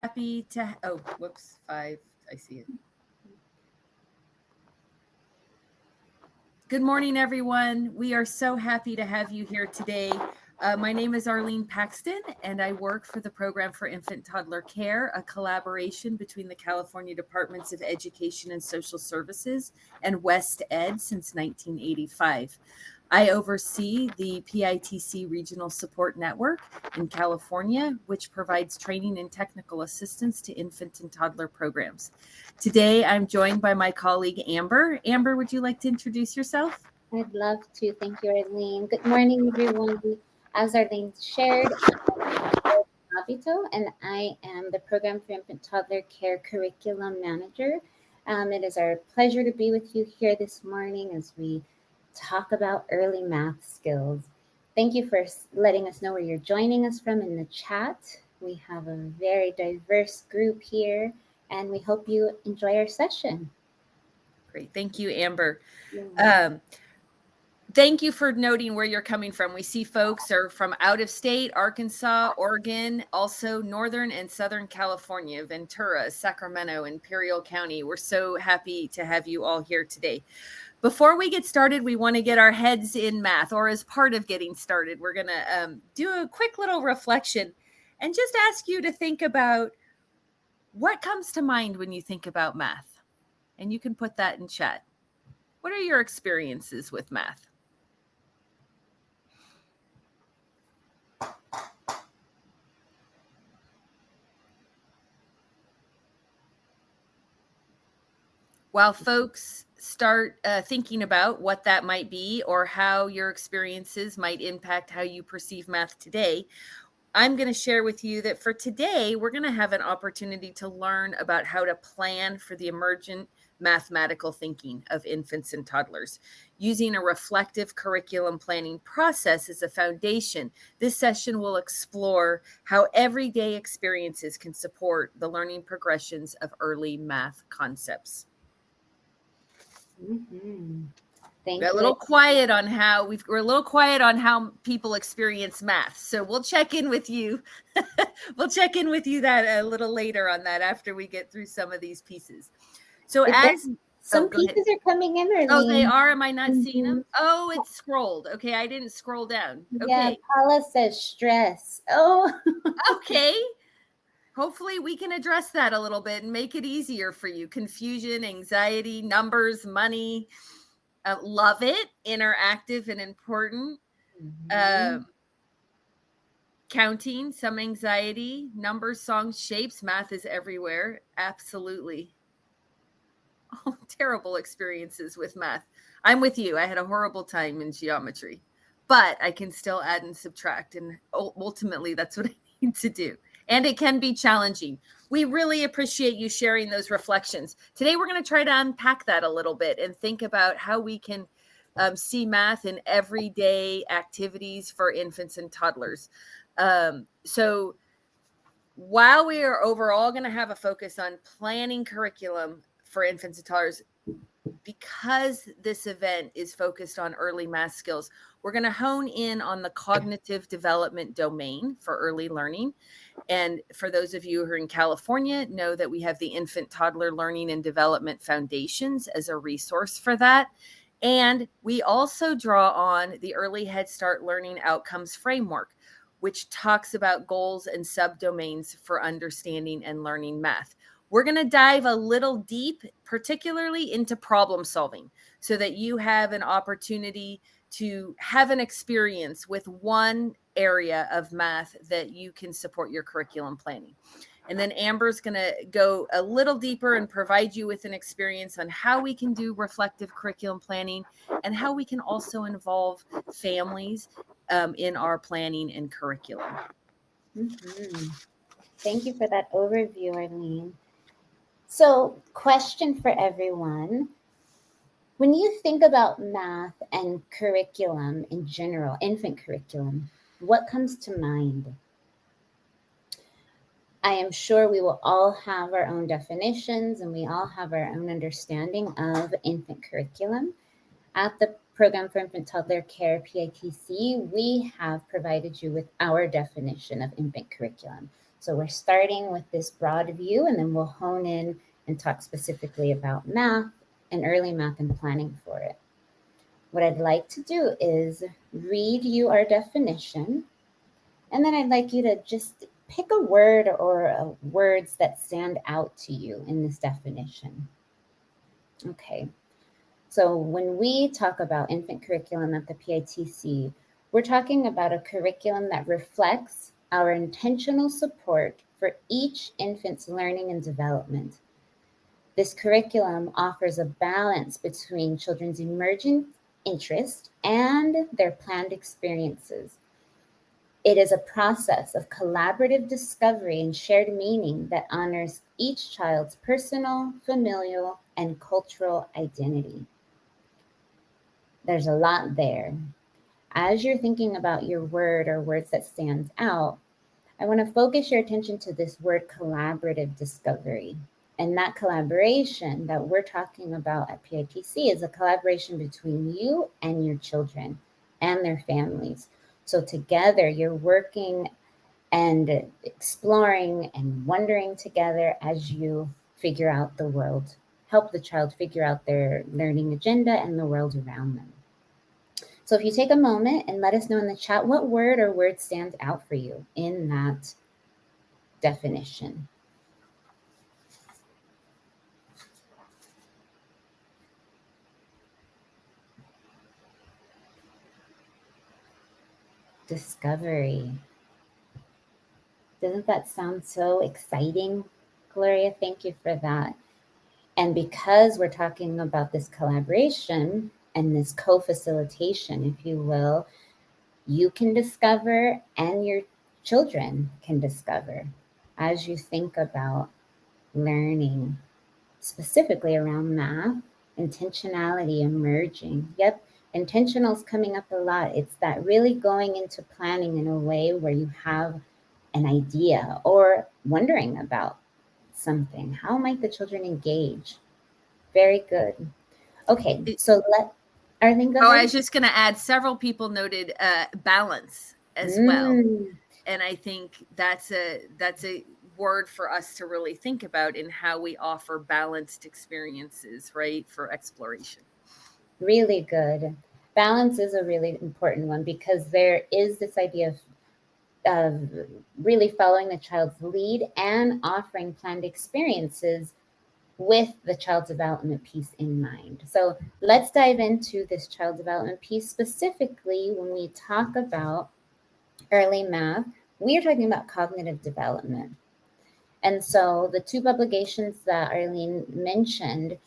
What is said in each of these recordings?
Happy to, oh, whoops, 5, I see it. Good morning, everyone. We are so happy to have you here today. My name is Arlene Paxton, and I work for the Program for Infant Toddler Care, a collaboration between the California Departments of Education and Social Services and West Ed since 1985. I oversee the PITC Regional Support Network in California, which provides training and technical assistance to infant and toddler programs. Today, I'm joined by my colleague, Amber. Amber, would you like to introduce yourself? I'd love to. Thank you, Arlene. Good morning, everyone. As Arlene shared, I'm Abito, and I am the Program for Infant Toddler Care Curriculum Manager. It is our pleasure to be with you here this morning as we talk about early math skills. Thank you for letting us know where you're joining us from in the chat. We have a very diverse group here, and we hope you enjoy our session. Great. Thank you, Amber. Thank you for noting where you're coming from. We see folks are from out of state, Arkansas, Oregon, also Northern and Southern California, Ventura, Sacramento, Imperial County. We're so happy to have you all here today. Before we get started, we want to get our heads in math, or as part of getting started, we're going to do a quick little reflection and just ask you to think about what comes to mind when you think about math. And you can put that in chat. What are your experiences with math? While folks start thinking about what that might be or how your experiences might impact how you perceive math today, I'm going to share with you that for today, we're going to have an opportunity to learn about how to plan for the emergent mathematical thinking of infants and toddlers. Using a reflective curriculum planning process as a foundation, this session will explore how everyday experiences can support the learning progressions of early math concepts. Mm-hmm. We're a little quiet on how people experience math. So we'll check in with you. We'll check in with you that a little later on that after we get through some of these pieces. So some pieces are coming in, Arlene. Oh, they are? Am I not seeing them? Oh, it's scrolled. Okay, I didn't scroll down. Okay. Yeah, Paula says stress. Oh. Okay. Hopefully we can address that a little bit and make it easier for you. Confusion, anxiety, numbers, money. Love it. Interactive and important. Mm-hmm. Counting, some anxiety, numbers, songs, shapes. Math is everywhere. Absolutely. Oh, terrible experiences with math. I'm with you. I had a horrible time in geometry, but I can still add and subtract. And ultimately, that's what I need to do. And it can be challenging. We really appreciate you sharing those reflections. Today, we're going to try to unpack that a little bit and think about how we can see math in everyday activities for infants and toddlers. So while we are overall going to have a focus on planning curriculum for infants and toddlers, because this event is focused on early math skills, we're going to hone in on the cognitive development domain for early learning. And for those of you who are in California, know that we have the Infant Toddler Learning and Development Foundations as a resource for that. And we also draw on the Early Head Start Learning Outcomes Framework, which talks about goals and subdomains for understanding and learning math. We're going to dive a little deep, particularly into problem solving, so that you have an opportunity to have an experience with one area of math that you can support your curriculum planning. And then Amber's going to go a little deeper and provide you with an experience on how we can do reflective curriculum planning and how we can also involve families in our planning and curriculum. Mm-hmm. Thank you for that overview, Arlene. So, question for everyone. When you think about math and curriculum in general, infant curriculum, what comes to mind? I am sure we will all have our own definitions and we all have our own understanding of infant curriculum. At the Program for Infant Toddler Care, PITC, we have provided you with our definition of infant curriculum. So we're starting with this broad view, and then we'll hone in and talk specifically about math and early math and planning for it. What I'd like to do is read you our definition, and then I'd like you to just pick a word or words that stand out to you in this definition. Okay, so when we talk about infant curriculum at the PITC, we're talking about a curriculum that reflects our intentional support for each infant's learning and development. This curriculum offers a balance between children's emergent interest and their planned experiences. It is a process of collaborative discovery and shared meaning that honors each child's personal, familial, and cultural identity. There's a lot there. As you're thinking about your word or words that stand out, I want to focus your attention to this word collaborative discovery. And that collaboration that we're talking about at PITC is a collaboration between you and your children and their families. So together you're working and exploring and wondering together as you figure out the world, help the child figure out their learning agenda and the world around them. So if you take a moment and let us know in the chat what word or word stands out for you in that definition. Discovery. Doesn't that sound so exciting? Gloria, thank you for that. And because we're talking about this collaboration and this co-facilitation, if you will, you can discover and your children can discover as you think about learning, specifically around math, intentionality emerging. Yep, intentional is coming up a lot. It's that really going into planning in a way where you have an idea or wondering about something. How might the children engage? Very good. Okay, so Arlene, go Oh, ahead. I was just going to add, several people noted balance as well. And I think that's a word for us to really think about in how we offer balanced experiences, right, for exploration. Really good. Balance is a really important one because there is this idea of really following the child's lead and offering planned experiences with the child development piece in mind. So let's dive into this child development piece. Specifically, when we talk about early math, we are talking about cognitive development. And so the two publications that Arlene mentioned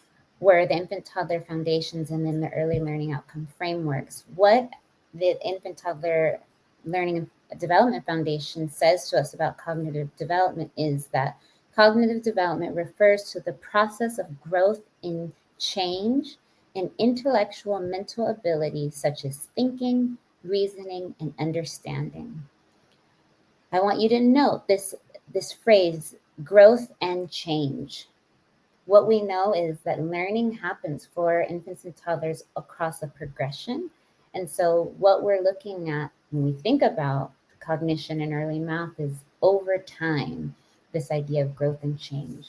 were the Infant Toddler Foundations and then the Early Learning Outcome Frameworks. What the Infant Toddler Learning and Development Foundation says to us about cognitive development is that cognitive development refers to the process of growth in change in intellectual and mental abilities such as thinking, reasoning, and understanding. I want you to note this phrase, growth and change. What we know is that learning happens for infants and toddlers across a progression. And so what we're looking at when we think about cognition in early math is over time, this idea of growth and change.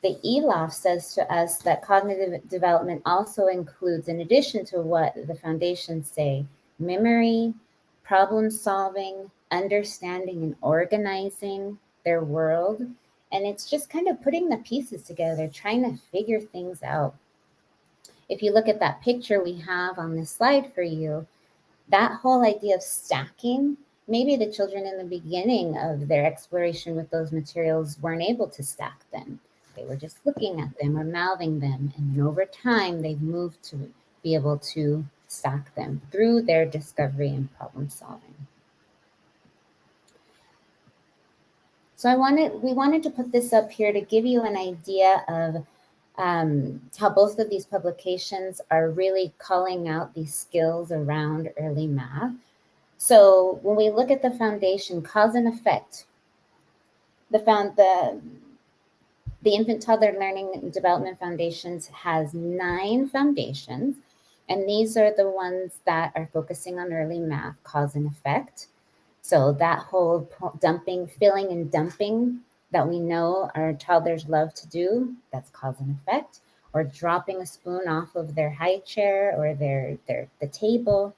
The ELOF says to us that cognitive development also includes, in addition to what the foundations say, memory, problem solving, understanding and organizing their world. And it's just kind of putting the pieces together, trying to figure things out. If you look at that picture we have on this slide for you, that whole idea of stacking, maybe the children in the beginning of their exploration with those materials weren't able to stack them. They were just looking at them or mouthing them. And then over time, they've moved to be able to stack them through their discovery and problem solving. So we wanted to put this up here to give you an idea of how both of these publications are really calling out these skills around early math. So when we look at the foundation, cause and effect, the Infant Toddler Learning and Development Foundations has 9 foundations, and these are the ones that are focusing on early math, cause and effect. So that whole dumping, filling and dumping that we know our toddlers love to do, that's cause and effect. Or dropping a spoon off of their high chair or the table.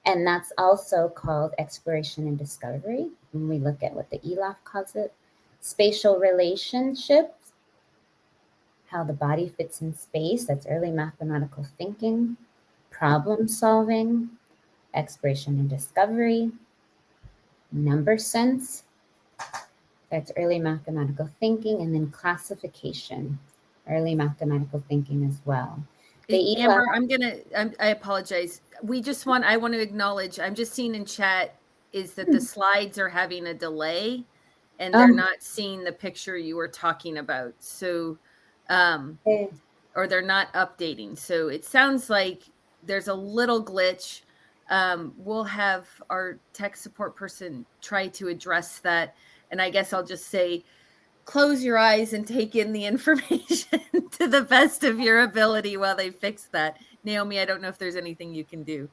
And that's also called exploration and discovery. When we look at what the ELAF calls it, spatial relationships, how the body fits in space, that's early mathematical thinking, problem solving, exploration and discovery, number sense, that's early mathematical thinking, and then classification, early mathematical thinking as well. Amber, I apologize. I want to acknowledge, I'm just seeing in chat is that the slides are having a delay and they're not seeing the picture you were talking about. So, or they're not updating. So it sounds like there's a little glitch. We'll have our tech support person try to address that. And I guess I'll just say, close your eyes and take in the information to the best of your ability while they fix that. Naomi, I don't know if there's anything you can do.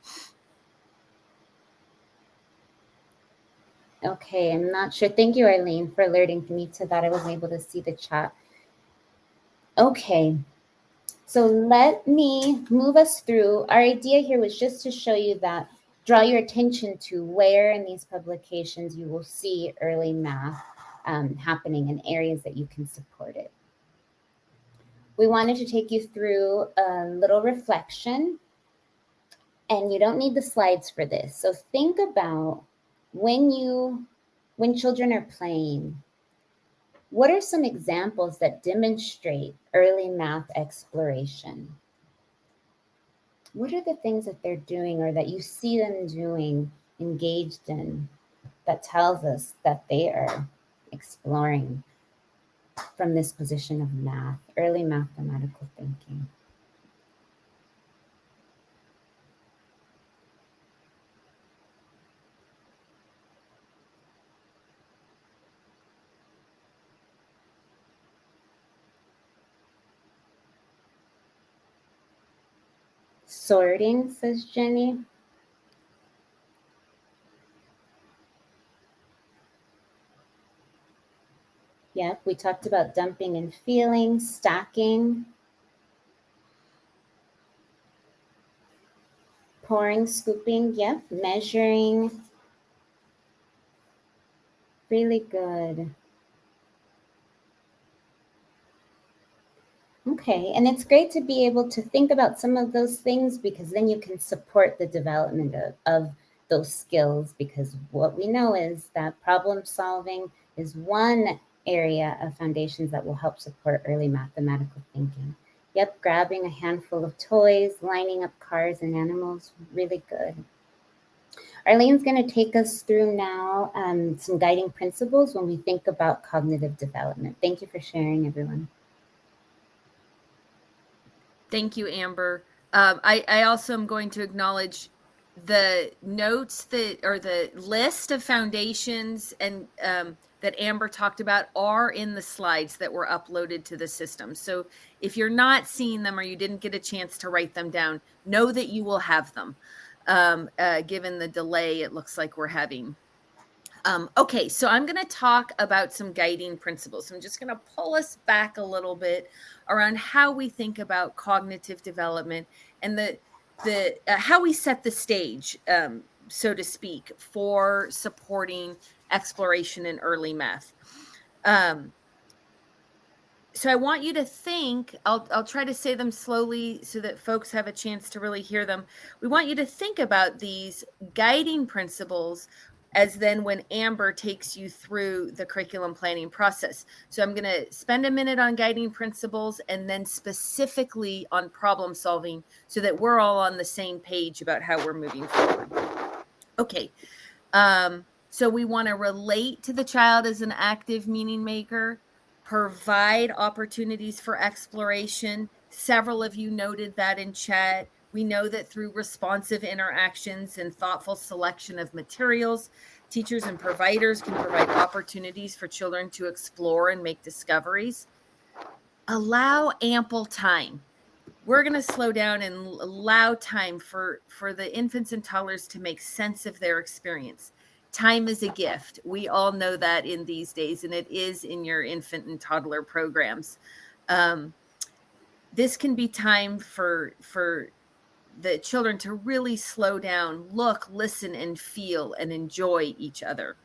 Okay, I'm not sure. Thank you, Arlene, for alerting me to that. I wasn't able to see the chat. Okay, so let me move us through. Our idea here was just to show you that, draw your attention to where in these publications you will see early math happening in areas that you can support it. We wanted to take you through a little reflection, and you don't need the slides for this. So think about when children are playing, what are some examples that demonstrate early math exploration? What are the things that they're doing or that you see them doing, engaged in, that tells us that they are exploring from this position of math, early mathematical thinking? Sorting, says Jenny. Yep, we talked about dumping and feeling, stacking, pouring, scooping, yep, measuring. Really good. Okay, and it's great to be able to think about some of those things, because then you can support the development of those skills, because what we know is that problem solving is one area of foundations that will help support early mathematical thinking. Yep, grabbing a handful of toys, lining up cars and animals, really good. Arlene's going to take us through now some guiding principles when we think about cognitive development. Thank you for sharing, everyone. Thank you, Amber. I also am going to acknowledge the notes or the list of foundations and that Amber talked about are in the slides that were uploaded to the system. So if you're not seeing them or you didn't get a chance to write them down, know that you will have them. Given the delay it looks like we're having. Okay, so I'm going to talk about some guiding principles. I'm just going to pull us back a little bit around how we think about cognitive development and the how we set the stage, so to speak, for supporting exploration in early math. So I want you to think, I'll try to say them slowly so that folks have a chance to really hear them. We want you to think about these guiding principles as then when Amber takes you through the curriculum planning process. So I'm going to spend a minute on guiding principles and then specifically on problem solving so that we're all on the same page about how we're moving forward. Okay. So we want to relate to the child as an active meaning maker, provide opportunities for exploration. Several of you noted that in chat. We know that through responsive interactions and thoughtful selection of materials, teachers and providers can provide opportunities for children to explore and make discoveries. Allow ample time. We're going to slow down and allow time for the infants and toddlers to make sense of their experience. Time is a gift. We all know that in these days, and it is in your infant and toddler programs. Um, this can be time for the children to really slow down, look, listen, and feel and enjoy each other.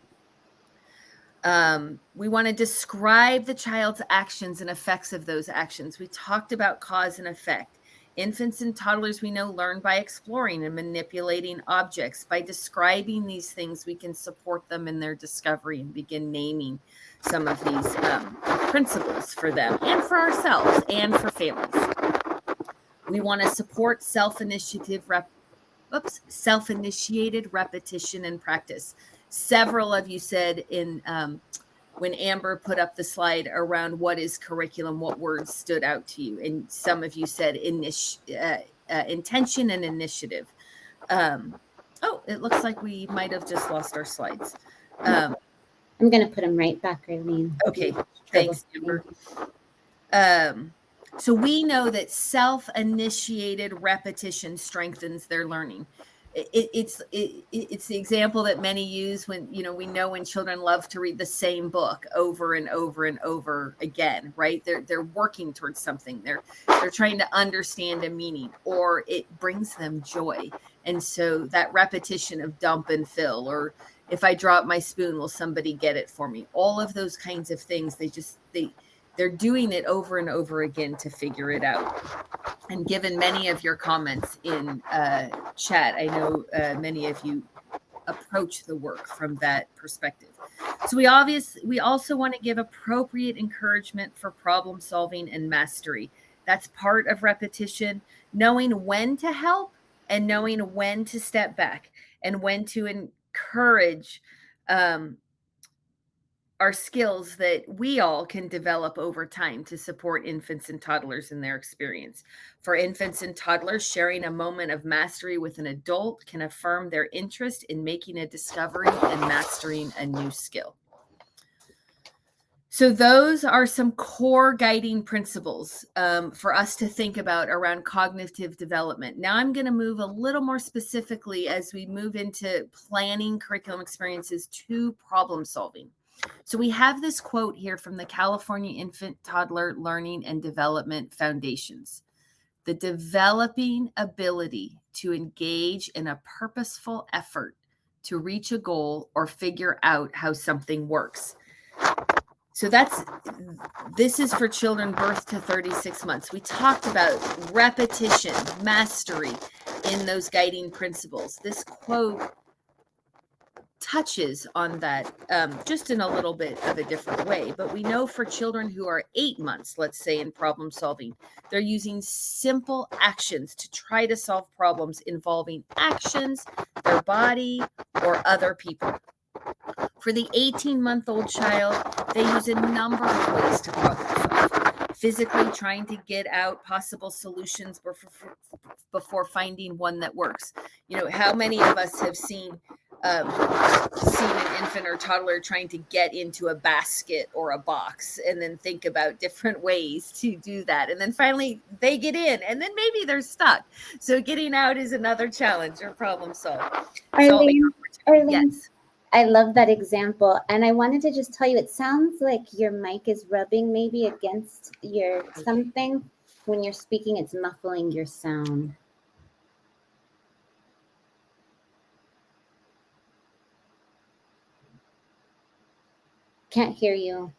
We want to describe the child's actions and effects of those actions. We talked about cause and effect. Infants and toddlers, we know, learn by exploring and manipulating objects. By describing these things, we can support them in their discovery and begin naming some of these principles for them and for ourselves and for families. We want to support self-initiated repetition and practice. Several of you said in when Amber put up the slide around what is curriculum, what words stood out to you, and some of you said intention and initiative. Oh, it looks like we might have just lost our slides. I'm going to put them right back, Arlene. Okay, thanks, Amber. So we know that self-initiated repetition strengthens their learning. It's the example that many use when, we know when children love to read the same book over and over and over again, right? They're working towards something. They're trying to understand a meaning, or it brings them joy. And so that repetition of dump and fill, or if I drop my spoon, will somebody get it for me? All of those kinds of things, they're doing it over and over again to figure it out. And given many of your comments in chat, I know many of you approach the work from that perspective. So we also want to give appropriate encouragement for problem solving and mastery. That's part of repetition, knowing when to help and knowing when to step back and when to encourage are skills that we all can develop over time to support infants and toddlers in their experience. For infants and toddlers, sharing a moment of mastery with an adult can affirm their interest in making a discovery and mastering a new skill. So those are some core guiding principles for us to think about around cognitive development. Now I'm going to move a little more specifically as we move into planning curriculum experiences to problem solving. So we have this quote here from the California Infant Toddler Learning and Development Foundations. The developing ability to engage in a purposeful effort to reach a goal or figure out how something works. So this is for children birth to 36 months. We talked about repetition, mastery in those guiding principles. This quote touches on that just in a little bit of a different way. But we know for children who are 8 months, let's say, in problem solving, they're using simple actions to try to solve problems involving actions, their body, or other people. For the 18-month-old child, they use a number of ways to problem solve. Physically trying to get out possible solutions before finding one that works. How many of us have seen an infant or toddler trying to get into a basket or a box and then think about different ways to do that. And then finally they get in and then maybe they're stuck. So getting out is another challenge or problem solved. Arlene, yes. I love that example. And I wanted to just tell you, it sounds like your mic is rubbing maybe against your something. When you're speaking, it's muffling your sound. Can't hear you.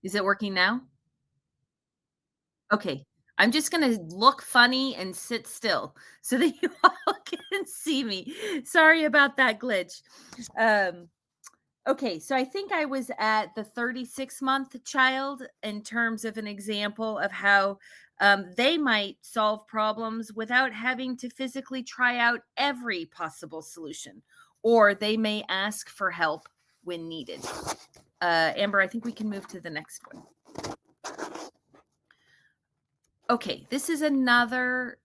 Is it working now? Okay. I'm just going to look funny and sit still so that you all can see me. Sorry about that glitch. Um, okay, so I think I was at the 36-month child in terms of an example of how they might solve problems without having to physically try out every possible solution, or they may ask for help when needed. Amber, I think we can move to the next one. Okay, this is another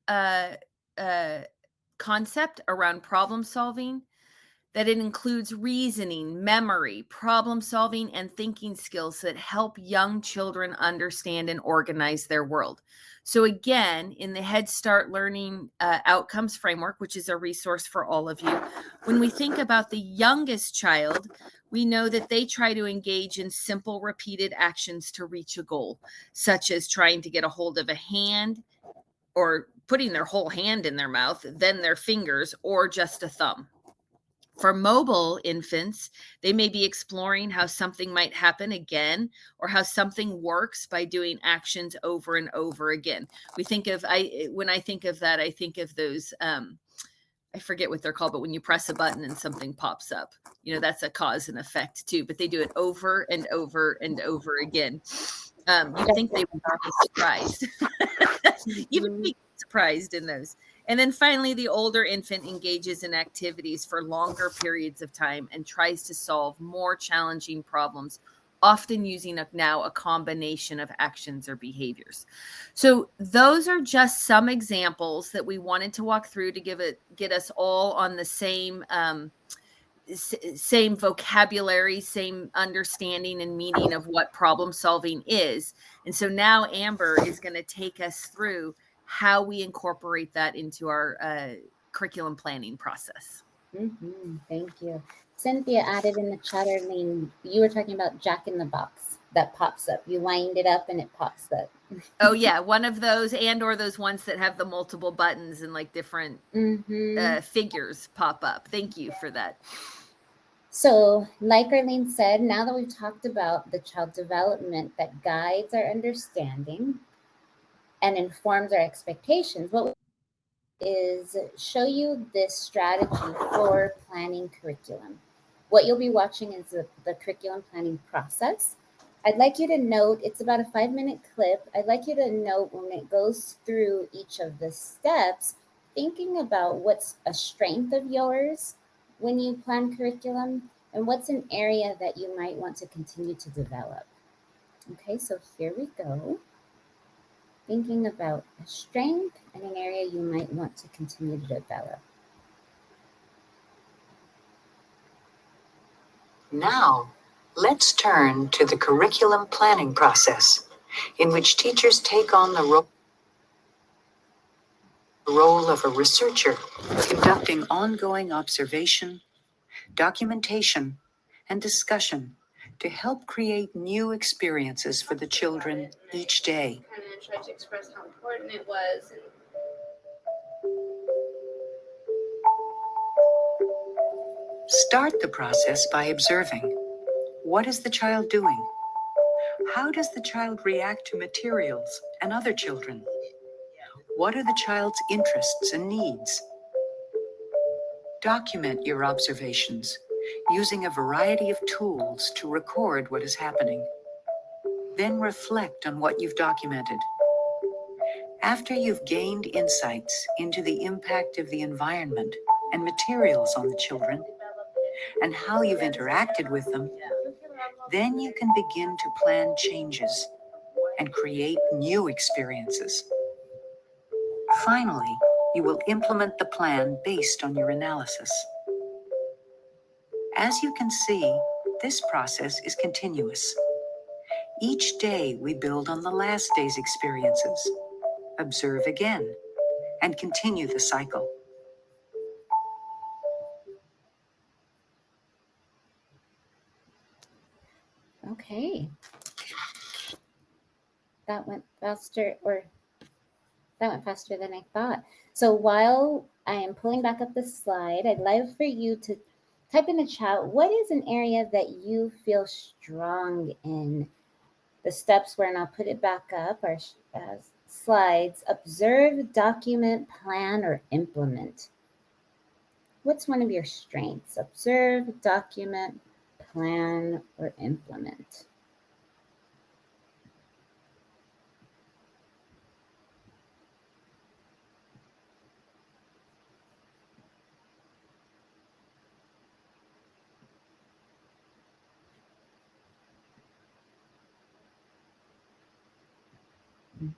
concept around problem solving, that it includes reasoning, memory, problem solving, and thinking skills that help young children understand and organize their world. So again, in the Head Start Learning Outcomes Framework, which is a resource for all of you, when we think about the youngest child, we know that they try to engage in simple, repeated actions to reach a goal, such as trying to get a hold of a hand, or putting their whole hand in their mouth, then their fingers, or just a thumb. For mobile infants, they may be exploring how something might happen again, or how something works by doing actions over and over again. When I think of that, I think of those, I forget what they're called, but when you press a button and something pops up, that's a cause and effect too, but they do it over and over and over again. You think they would be surprised. You would be surprised in those. And then finally, the older infant engages in activities for longer periods of time and tries to solve more challenging problems, often using now a combination of actions or behaviors. So those are just some examples that we wanted to walk through to get us all on the same vocabulary, same understanding and meaning of what problem solving is. And so now Amber is going to take us through how we incorporate that into our curriculum planning process. Thank you. Cynthia added in the chat, Arlene, you were talking about Jack in the Box that pops up. You wind it up and it pops up. Oh yeah, one of those, or those ones that have the multiple buttons and like different figures pop up. Thank you for that. So, like Arlene said, now that we've talked about the child development that guides our understanding and informs our expectations, what we is show you this strategy for planning curriculum. What you'll be watching is the curriculum planning process. I'd like you to note, it's about a 5-minute clip. I'd like you to note when it goes through each of the steps, thinking about what's a strength of yours when you plan curriculum and what's an area that you might want to continue to develop. Okay, so here we go. Thinking about a strength and an area you might want to continue to develop. Now, let's turn to the curriculum planning process, in which teachers take on the role of a researcher, conducting ongoing observation, documentation, and discussion to help create new experiences for the children each day. Kind of tried to express how important it was. Start the process by observing. What is the child doing? How does the child react to materials and other children? What are the child's interests and needs? Document your observations using a variety of tools to record what is happening. Then reflect on what you've documented. After you've gained insights into the impact of the environment and materials on the children, and how you've interacted with them, then you can begin to plan changes and create new experiences. Finally, you will implement the plan based on your analysis. As you can see, this process is continuous. Each day we build on the last day's experiences, observe again, and continue the cycle. Okay. That went faster than I thought. So while I am pulling back up the slide, I'd like for you to type in the chat, what is an area that you feel strong in The steps were, and I'll put it back up, are slides. Observe, document, plan, or implement. What's one of your strengths? Observe, document, plan, or implement.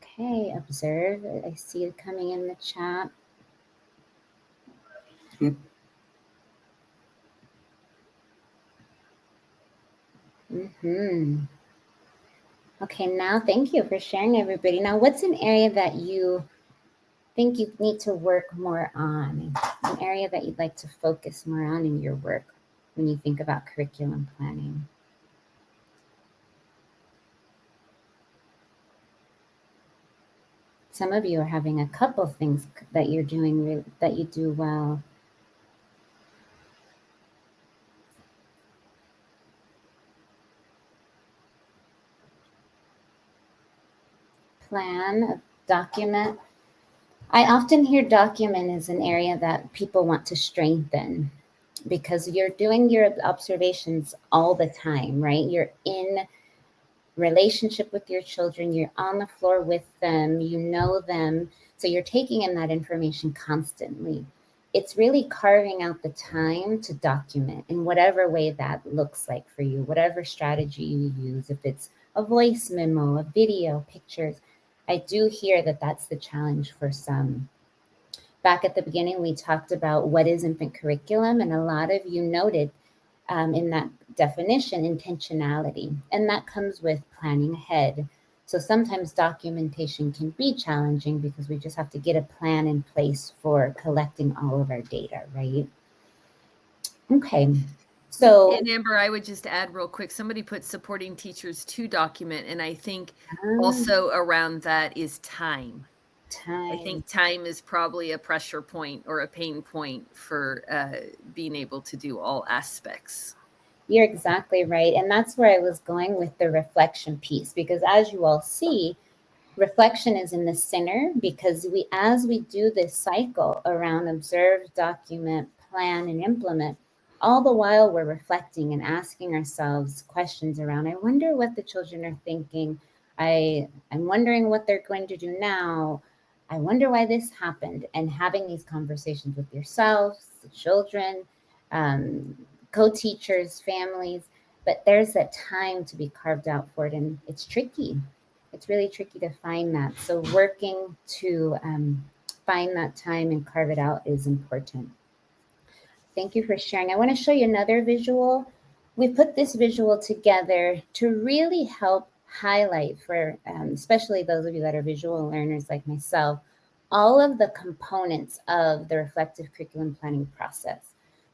Okay, observe. I see it coming in the chat. Okay, now thank you for sharing, everybody. Now, what's an area that you think you need to work more on? An area that you'd like to focus more on in your work when you think about curriculum planning? Some of you are having a couple things that you're doing that you do well. Plan, document. I often hear document is an area that people want to strengthen because you're doing your observations all the time, right? You're in relationship with your children, you're on the floor with them, you know them, so you're taking in that information constantly. It's really carving out the time to document in whatever way that looks like for you, whatever strategy you use, if it's a voice memo, a video, pictures. I do hear that that's the challenge for some. Back at the beginning, we talked about what is infant curriculum, and a lot of you noted in that definition, intentionality, and that comes with planning ahead. So sometimes documentation can be challenging because we just have to get a plan in place for collecting all of our data, right? Okay. So, and Amber, I would just add real quick, somebody put supporting teachers to document, and I think also around that is time. I think time is probably a pressure point or a pain point for being able to do all aspects. You're exactly right. And that's where I was going with the reflection piece, because as you all see, reflection is in the center, because as we do this cycle around observe, document, plan, and implement, all the while we're reflecting and asking ourselves questions around, I wonder what the children are thinking. I'm wondering what they're going to do now. I wonder why this happened. And having these conversations with yourselves, the children, co-teachers, families, but there's that time to be carved out for it. And it's tricky. It's really tricky to find that. So working to find that time and carve it out is important. Thank you for sharing. I want to show you another visual. We put this visual together to really help highlight for, especially those of you that are visual learners like myself, all of the components of the reflective curriculum planning process.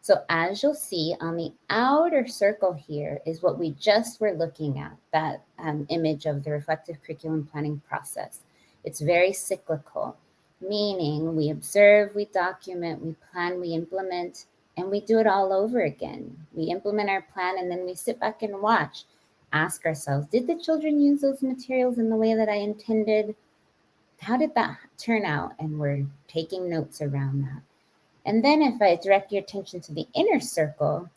So as you'll see on the outer circle here is what we just were looking at, that image of the reflective curriculum planning process. It's very cyclical, meaning we observe, we document, we plan, we implement, and we do it all over again. We implement our plan and then we sit back and watch, ask ourselves, did the children use those materials in the way that I intended? How did that turn out? And we're taking notes around that. And then if I direct your attention to the inner circle,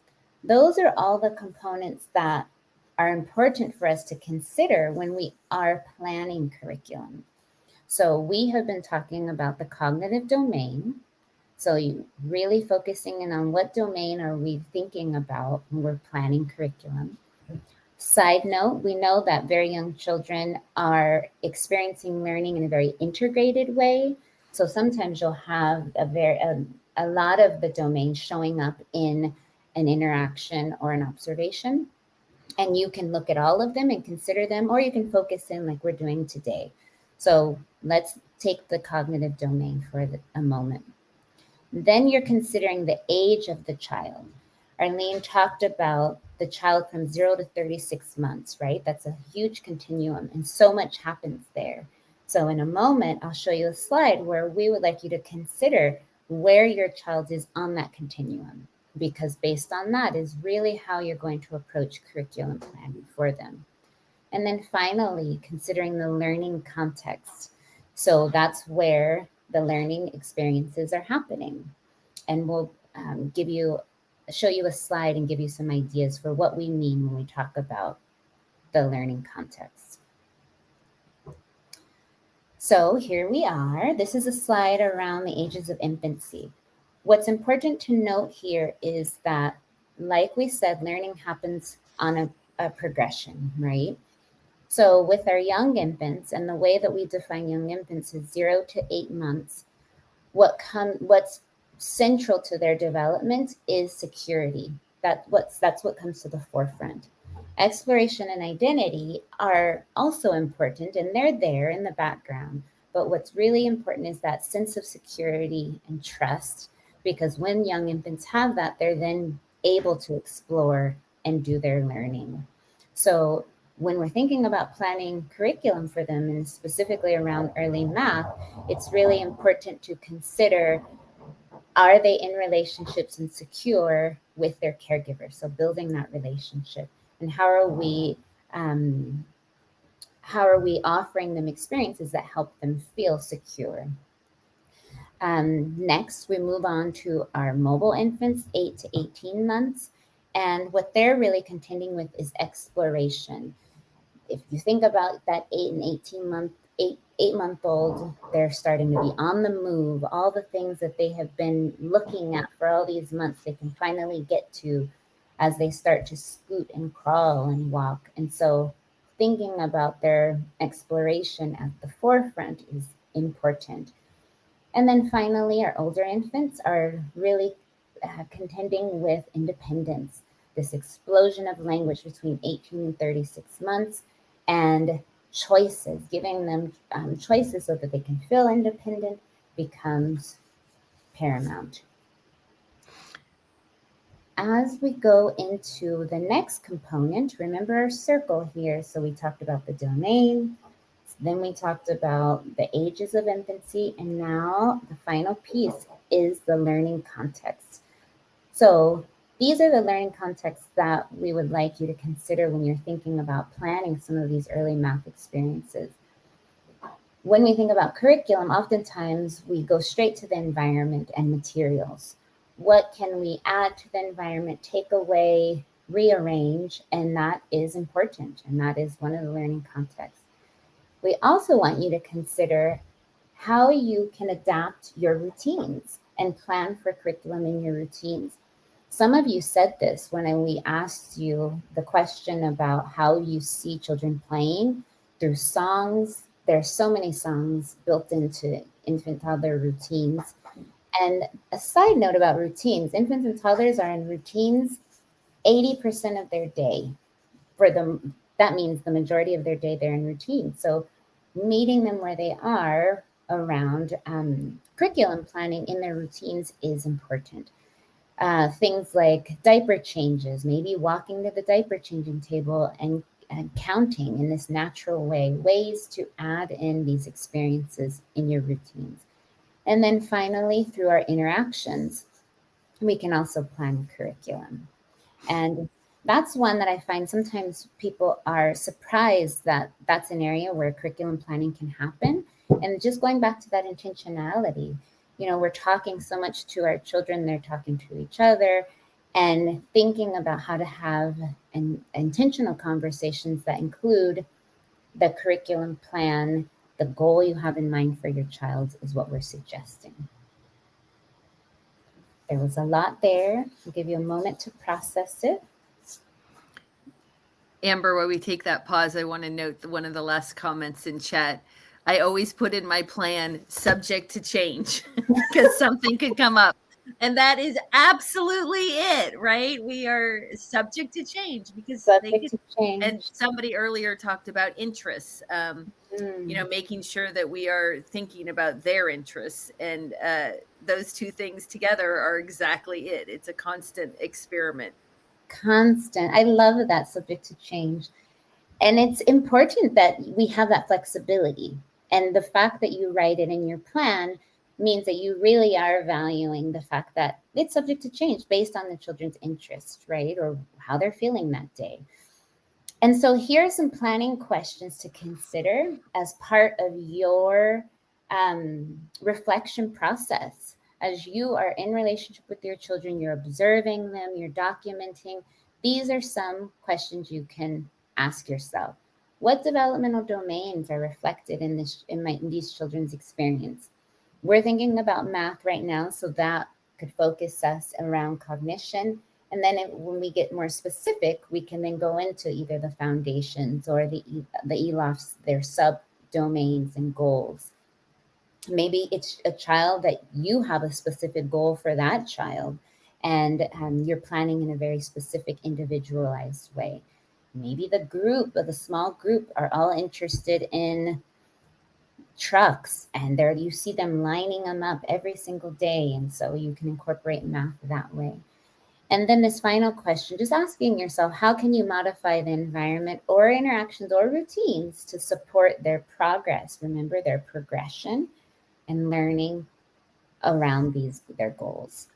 those are all the components that are important for us to consider when we are planning curriculum. So we have been talking about the cognitive domain. So you really focusing in on what domain are we thinking about when we're planning curriculum. Side note, we know that very young children are experiencing learning in a very integrated way. So sometimes you'll have a lot of the domain showing up in an interaction or an observation. And you can look at all of them and consider them, or you can focus in like we're doing today. So let's take the cognitive domain for a moment. Then you're considering the age of the child. Arlene talked about the child from 0 to 36 months, right? That's a huge continuum and so much happens there. So in a moment, I'll show you a slide where we would like you to consider where your child is on that continuum, because based on that is really how you're going to approach curriculum planning for them. And then finally, considering the learning context. So that's where the learning experiences are happening. And we'll show you a slide and give you some ideas for what we mean when we talk about the learning context. So here we are. This is a slide around the ages of infancy. What's important to note here is that, like we said, learning happens on a progression, right? So with our young infants, and the way that we define young infants is 0 to 8 months, what's central to their development is security. That's what comes to the forefront. Exploration and identity are also important, and they're there in the background. But what's really important is that sense of security and trust, because when young infants have that, they're then able to explore and do their learning. So when we're thinking about planning curriculum for them, and specifically around early math, it's really important to consider, are they in relationships and secure with their caregiver? So building that relationship, and how are we offering them experiences that help them feel secure? Next, we move on to our mobile infants, 8 to 18 months. And what they're really contending with is exploration. If you think about that 8-month-old, they're starting to be on the move. All the things that they have been looking at for all these months, they can finally get to as they start to scoot and crawl and walk. And so thinking about their exploration at the forefront is important. And then finally, our older infants are really contending with independence, this explosion of language between 18 and 36 months, and choices, giving them choices so that they can feel independent becomes paramount. As we go into the next component, remember our circle here. So we talked about the domain, then we talked about the ages of infancy, and now the final piece is the learning context. So these are the learning contexts that we would like you to consider when you're thinking about planning some of these early math experiences. When we think about curriculum, oftentimes we go straight to the environment and materials. What can we add to the environment, take away, rearrange? And that is important, and that is one of the learning contexts. We also want you to consider how you can adapt your routines and plan for curriculum in your routines. Some of you said this when we asked you the question about how you see children playing through songs. There are so many songs built into infant toddler routines. And a side note about routines, infants and toddlers are in routines 80% of their day. For them, that means the majority of their day they're in routine. So meeting them where they are around curriculum planning in their routines is important. Things like diaper changes, maybe walking to the diaper changing table and counting in this natural way, ways to add in these experiences in your routines. And then finally, through our interactions, we can also plan curriculum. And that's one that I find sometimes people are surprised that that's an area where curriculum planning can happen. And just going back to that intentionality, we're talking so much to our children, they're talking to each other, and thinking about how to have intentional conversations that include the curriculum plan, the goal you have in mind for your child is what we're suggesting. There was a lot there. I'll give you a moment to process it. Amber, while we take that pause, I want to note one of the last comments in chat. I always put in my plan subject to change because something could come up. And that is absolutely it, right? We are subject to change because subject to change. And somebody earlier talked about interests, making sure that we are thinking about their interests. And those two things together are exactly it. It's a constant experiment. Constant. I love that, subject to change. And it's important that we have that flexibility. And the fact that you write it in your plan means that you really are valuing the fact that it's subject to change based on the children's interest, right? Or how they're feeling that day. And so here are some planning questions to consider as part of your reflection process. As you are in relationship with your children, you're observing them, you're documenting. These are some questions you can ask yourself. What developmental domains are reflected in these children's experience? We're thinking about math right now, so that could focus us around cognition. And then when we get more specific, we can then go into either the foundations or the ELOFs, their subdomains and goals. Maybe it's a child that you have a specific goal for that child, and you're planning in a very specific, individualized way. Maybe the group, or the small group, are all interested in trucks, and there you see them lining them up every single day, and so you can incorporate math that way. And then this final question, just asking yourself, how can you modify the environment or interactions or routines to support their progress? Remember, their progression and learning around their goals.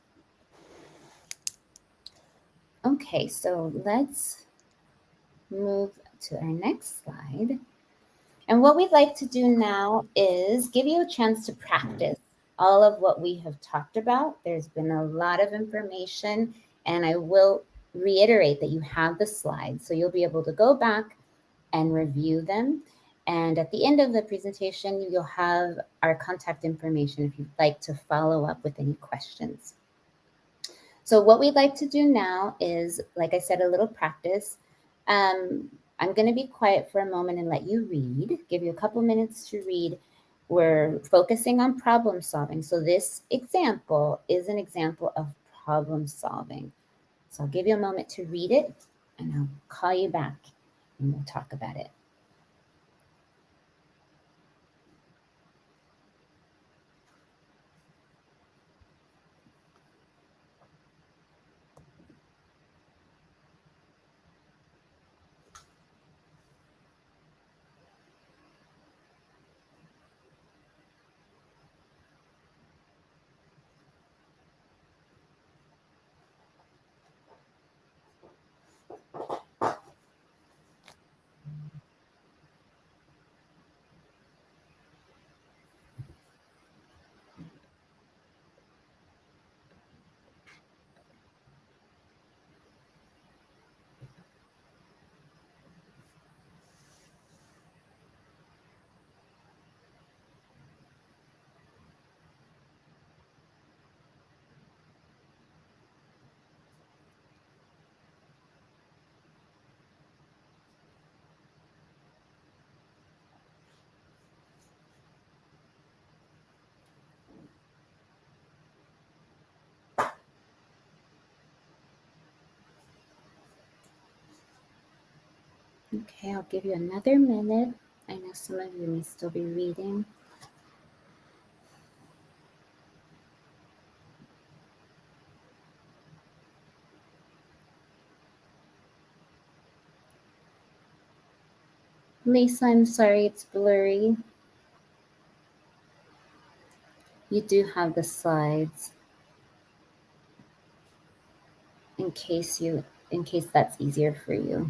Okay, so let's move to our next slide. And what we'd like to do now is give you a chance to practice all of what we have talked about. There's been a lot of information, and I will reiterate that you have the slides, so you'll be able to go back and review them. And at the end of the presentation, you'll have our contact information if you'd like to follow up with any questions. So what we'd like to do now is, like I said, a little practice. I'm going to be quiet for a moment and let you read, give you a couple minutes to read. We're focusing on problem solving. So this example is an example of problem solving. So I'll give you a moment to read it, and I'll call you back and we'll talk about it. Okay, I'll give you another minute. I know some of you may still be reading. Lisa, I'm sorry, it's blurry. You do have the slides in case that's easier for you.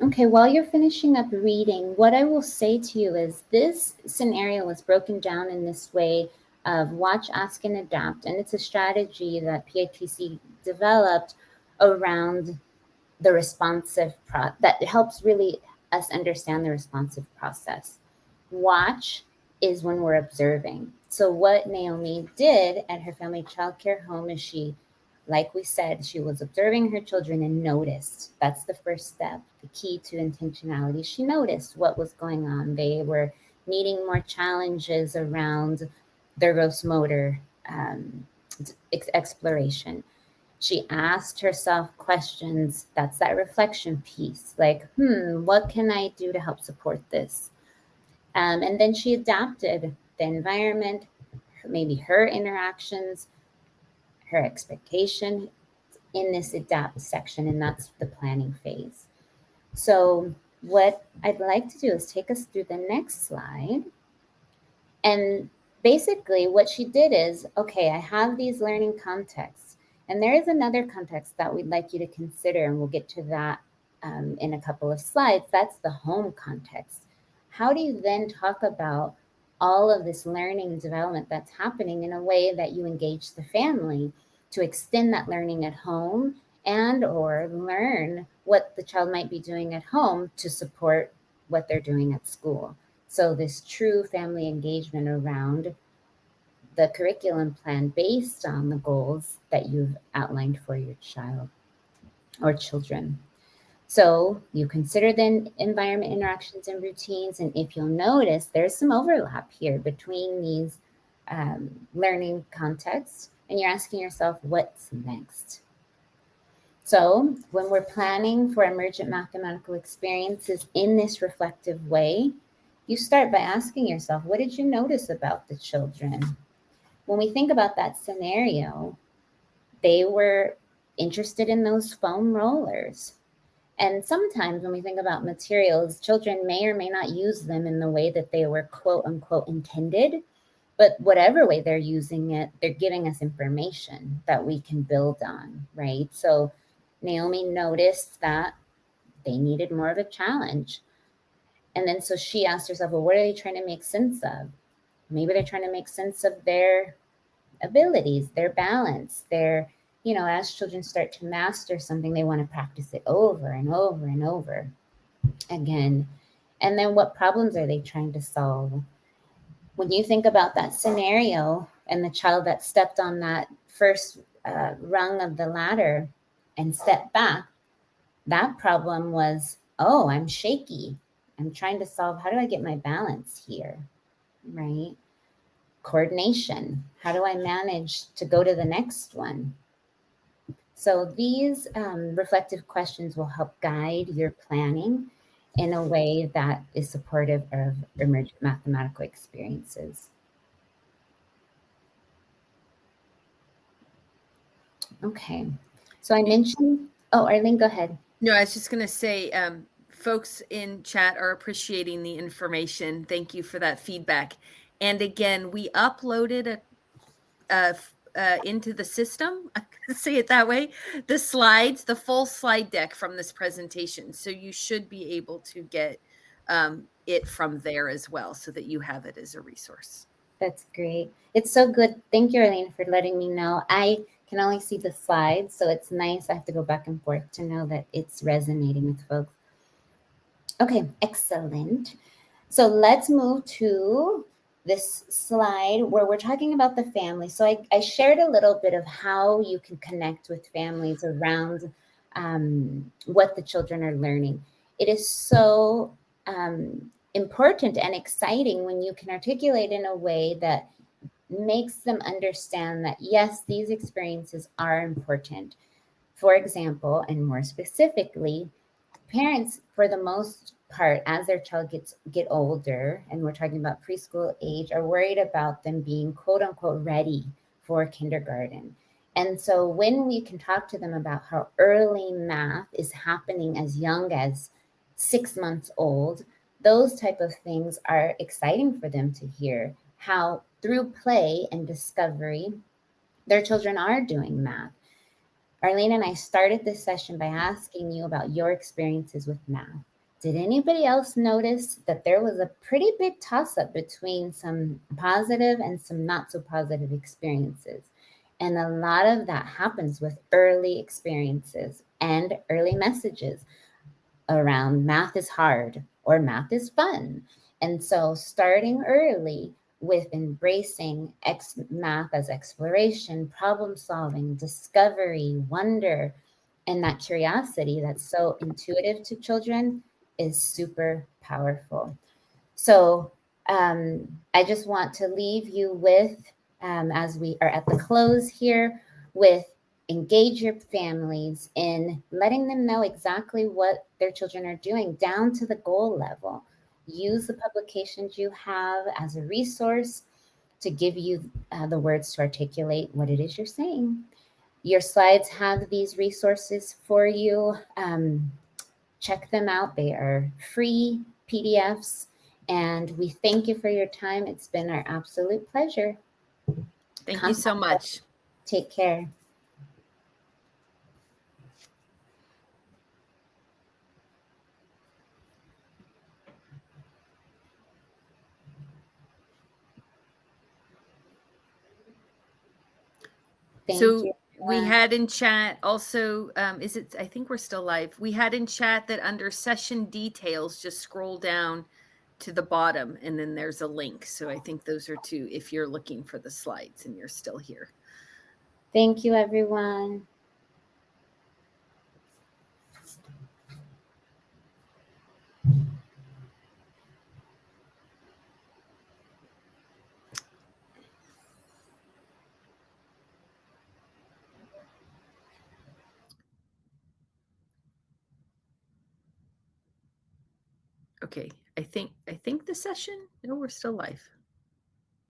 Okay, while you're finishing up reading, what I will say to you is this scenario was broken down in this way of watch, ask, and adapt. And it's a strategy that PITC developed around the responsive that helps really us understand the responsive process. Watch is when we're observing. So what Naomi did at her family childcare home is she, like we said, she was observing her children and noticed. That's the first step, the key to intentionality. She noticed what was going on. They were meeting more challenges around their gross motor exploration. She asked herself questions. That's that reflection piece, like, what can I do to help support this? And then she adapted the environment, maybe her interactions, her expectation in this adapt section, and that's the planning phase. So what I'd like to do is take us through the next slide. And basically what she did is, okay, I have these learning contexts. And there is another context that we'd like you to consider, and we'll get to that in a couple of slides. That's the home context. How do you then talk about all of this learning and development that's happening in a way that you engage the family to extend that learning at home and or learn what the child might be doing at home to support what they're doing at school? So this true family engagement around the curriculum plan based on the goals that you've outlined for your child or children. So you consider then environment interactions and routines. And if you'll notice, there's some overlap here between these learning contexts, and you're asking yourself, what's next? So when we're planning for emergent mathematical experiences in this reflective way, you start by asking yourself, what did you notice about the children? When we think about that scenario, they were interested in those foam rollers. And sometimes when we think about materials, children may or may not use them in the way that they were quote unquote intended. But whatever way they're using it, they're giving us information that we can build on, right? So Naomi noticed that they needed more of a challenge. And then so she asked herself, well, what are they trying to make sense of? Maybe they're trying to make sense of their abilities, their balance, their, as children start to master something, they want to practice it over and over and over again. And then what problems are they trying to solve? When you think about that scenario and the child that stepped on that first rung of the ladder and stepped back, that problem was, oh, I'm shaky. I'm trying to solve, how do I get my balance here, right? Coordination. How do I manage to go to the next one? So these reflective questions will help guide your planning in a way that is supportive of emergent mathematical experiences. Okay. So I mentioned, oh, Arlene, go ahead. No, I was just going to say, folks in chat are appreciating the information. Thank you for that feedback. And again, we uploaded into the system, I can say it that way, the slides, the full slide deck from this presentation. So you should be able to get it from there as well, so that you have it as a resource. That's great. It's so good. Thank you, Arlene, for letting me know. I can only see the slides, so it's nice. I have to go back and forth to know that it's resonating with folks. Okay, excellent. So let's move to this slide where we're talking about the family. So I shared a little bit of how you can connect with families around what the children are learning. It is so important and exciting when you can articulate in a way that makes them understand that, yes, these experiences are important. For example, and more specifically, parents, for the most part, as their child get older, and we're talking about preschool age, are worried about them being quote unquote ready for kindergarten. And so when we can talk to them about how early math is happening as young as 6 months old, those type of things are exciting for them to hear, how through play and discovery, their children are doing math. Arlene and I started this session by asking you about your experiences with math. Did anybody else notice that there was a pretty big toss-up between some positive and some not so positive experiences? And a lot of that happens with early experiences and early messages around math is hard or math is fun. And so starting early with embracing math as exploration, problem solving, discovery, wonder, and that curiosity that's so intuitive to children is super powerful. So I just want to leave you with, as we are at the close here, with engage your families in letting them know exactly what their children are doing down to the goal level. Use the publications you have as a resource to give you the words to articulate what it is you're saying. Your slides have these resources for you. Check them out. They are free PDFs. And we thank you for your time. It's been our absolute pleasure. Thank you so much. Take care. Thank So you. we had in chat also, is it, I think we're still live. We had in chat that under session details, just scroll down to the bottom and then there's a link. So I think those are two if you're looking for the slides and you're still here. Thank you, everyone. Okay, I think the session, no, we're still live.